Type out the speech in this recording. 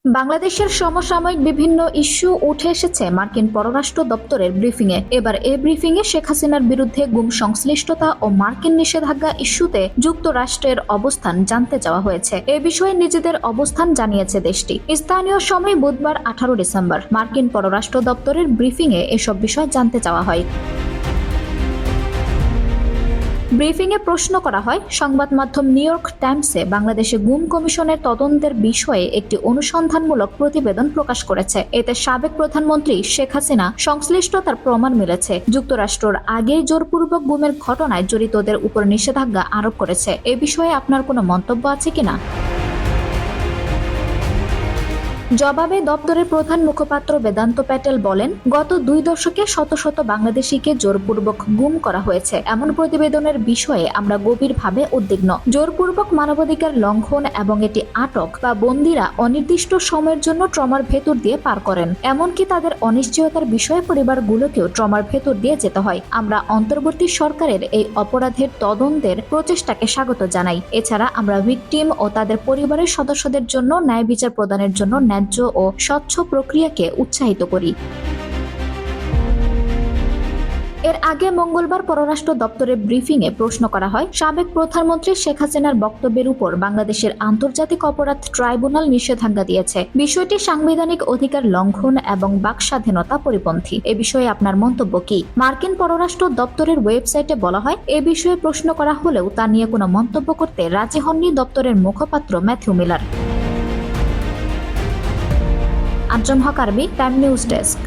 বাংলাদেশের সমসাময়িক বিভিন্ন ইস্যু উঠে এসেছে মার্কিন পররাষ্ট্র দপ্তরের ব্রিফিংয়ে। এবার এই ব্রিফিংয়ে শেখ হাসিনার বিরুদ্ধে গুম সংশ্লিষ্টতা ও মার্কিন নিষেধাজ্ঞা ইস্যুতে যুক্তরাষ্ট্রের অবস্থান জানতে চাওয়া হয়েছে। এ বিষয়ে নিজেদের অবস্থান জানিয়েছে দেশটি। স্থানীয় সময় বুধবার 18 ডিসেম্বর মার্কিন পররাষ্ট্র দপ্তরের ব্রিফিংয়ে এসব বিষয় জানতে চাওয়া হয়। ব্রিফিংয়ে প্রশ্ন করা হয়, সংবাদ মাধ্যম নিউ ইয়র্ক টাইমসে বাংলাদেশে গুম কমিশনের তদন্তের বিষয়ে একটি অনুসন্ধানমূলক প্রতিবেদন প্রকাশ করেছে। এতে সাবেক প্রধানমন্ত্রী শেখ হাসিনা সংশ্লিষ্টতার প্রমাণ মিলেছে। যুক্তরাষ্ট্র আগেই জোরপূর্বক গুমের ঘটনায় জড়িতদের উপর নিষেধাজ্ঞা আরোপ করেছে। এ বিষয়ে আপনার কোনো মন্তব্য আছে কিনা? জবাবে দপ্তরের প্রধান মুখপাত্র বেদান্ত প্যাটেল বলেন, গত 2 দশকে শত শত বাংলাদেশিকে জোরপূর্বক গুম করা হয়েছে। এমন প্রতিবেদনের বিষয়ে আমরা গভীরভাবে উদ্বিগ্ন। জোরপূর্বক মানবাধিকার লঙ্ঘন এবং এটি আটক বা বন্দীরা অনির্দিষ্ট সময়ের জন্য ট্রমার ভেতর দিয়ে পার করেন। এমনকি তাদের অনিশ্চয়তার বিষয়ে পরিবারগুলোকেও ট্রমার ভেতর দিয়ে যেতে হয়। আমরা অন্তর্বর্তী সরকারের এই অপরাধের তদন্তের প্রচেষ্টাকে স্বাগত জানাই। এছাড়া আমরা ভিকটিম ও তাদের পরিবারের সদস্যদের জন্য ন্যায় বিচার প্রদানের জন্য ন্যায্য ও স্বচ্ছ প্রক্রিয়াকে উৎসাহিত করি। এর আগে মঙ্গলবার পররাষ্ট্র দপ্তরের ব্রিফিংয়ে প্রশ্ন করা হয়, সাবেক প্রধানমন্ত্রী শেখ হাসিনার বক্তব্যের উপর বাংলাদেশের আন্তর্জাতিক অপরাধ ট্রাইব্যুনাল নিষেধাজ্ঞা দিয়েছে। বিষয়টি সাংবিধানিক অধিকার লঙ্ঘন এবং বাক স্বাধীনতা পরিপন্থী। এ বিষয়ে আপনার মন্তব্য কি? মার্কিন পররাষ্ট্র দপ্তরের ওয়েবসাইটে বলা হয়, এ বিষয়ে প্রশ্ন করা হলেও তা নিয়ে কোনো মন্তব্য করতে রাজি হননি দপ্তরের মুখপাত্র ম্যাথিউ মিলার। আজম হক আরবি, টাইম নিউজ ডেস্ক।